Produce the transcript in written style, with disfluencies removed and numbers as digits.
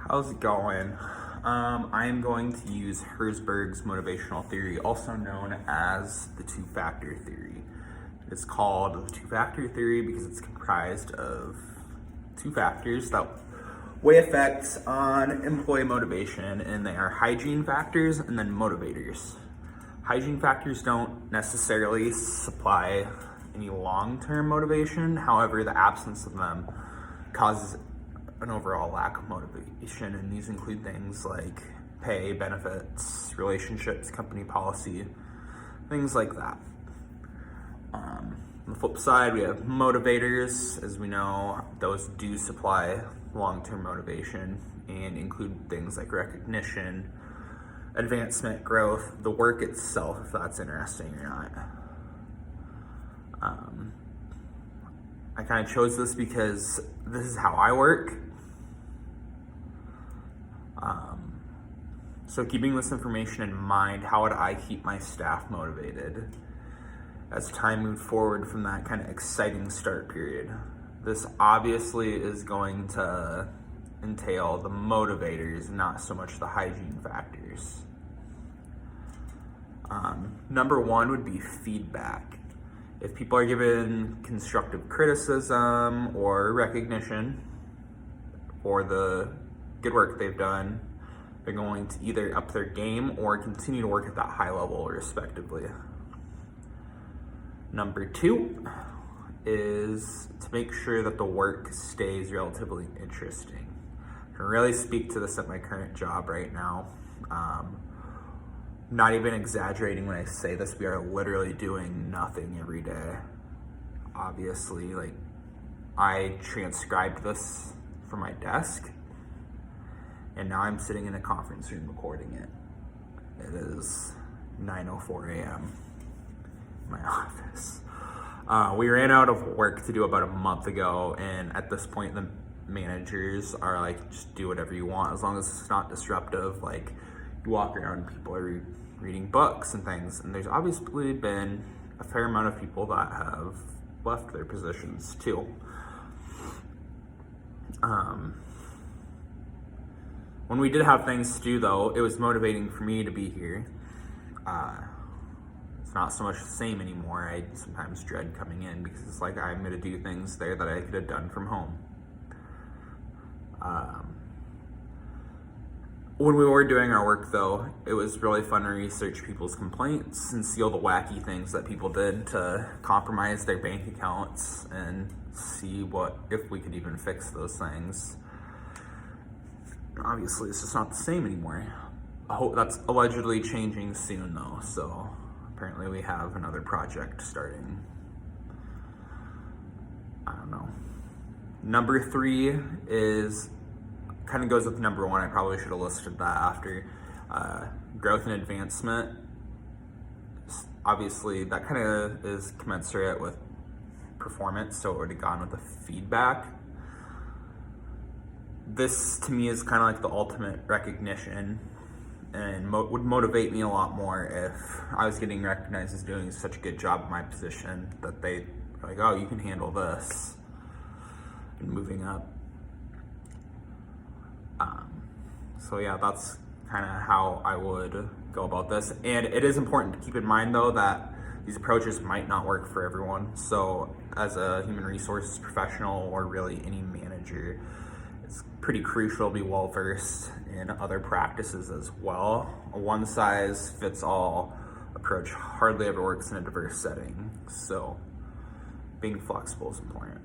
How's it going? I am going to use Herzberg's motivational theory, also known as the two-factor theory. It's called the two-factor theory because it's comprised of two factors that weigh effects on employee motivation, and they are hygiene factors and then motivators. Hygiene factors don't necessarily supply any long-term motivation. However, the absence of them causes an overall lack of motivation, and these include things like pay, benefits, relationships, company policy, things like that. On the flip side, we have motivators. As we know, those do supply long-term motivation and include things like recognition, advancement, growth, the work itself, if that's interesting or not. I kind of chose this because this is how I work. So keeping this information in mind, how would I keep my staff motivated as time moved forward from that kind of exciting start period? This obviously is going to entail the motivators, not so much the hygiene factors. Number one would be feedback. If people are given constructive criticism or recognition for the good work they've done, they're going to either up their game or continue to work at that high level respectively. Number two is to make sure that the work stays relatively interesting. I can really speak to this at my current job right now. Not even exaggerating when I say this, we are literally doing nothing every day. Obviously, I transcribed this from my desk, and now I'm sitting in a conference room recording it. It is 9:04 a.m. in my office. We ran out of work to do about a month ago, and at this point, the managers are like, just do whatever you want as long as it's not disruptive. Like, you walk around and people are reading books and things, and there's obviously been a fair amount of people that have left their positions too. When we did have things to do though, it was motivating for me to be here. It's not so much the same anymore. I sometimes dread coming in because it's like I'm gonna do things there that I could have done from home. When we were doing our work though, it was really fun to research people's complaints and see all the wacky things that people did to compromise their bank accounts and see if we could even fix those things. Obviously, it's just not the same anymore. I hope that's allegedly changing soon though, so apparently we have another project starting. I don't know. Number three is kind of goes with number one. I probably should have listed that after. Growth and advancement. Obviously, that kind of is commensurate with performance, so it would have gone with the feedback. This to me is kind of like the ultimate recognition, and would motivate me a lot more if I was getting recognized as doing such a good job in my position that they are like, oh, you can handle this, and moving up. So yeah, that's kind of how I would go about this. And it is important to keep in mind though that these approaches might not work for everyone. So as a human resources professional, or really any manager, it's pretty crucial to be well versed in other practices as well. A one size fits all approach hardly ever works in a diverse setting. So being flexible is important.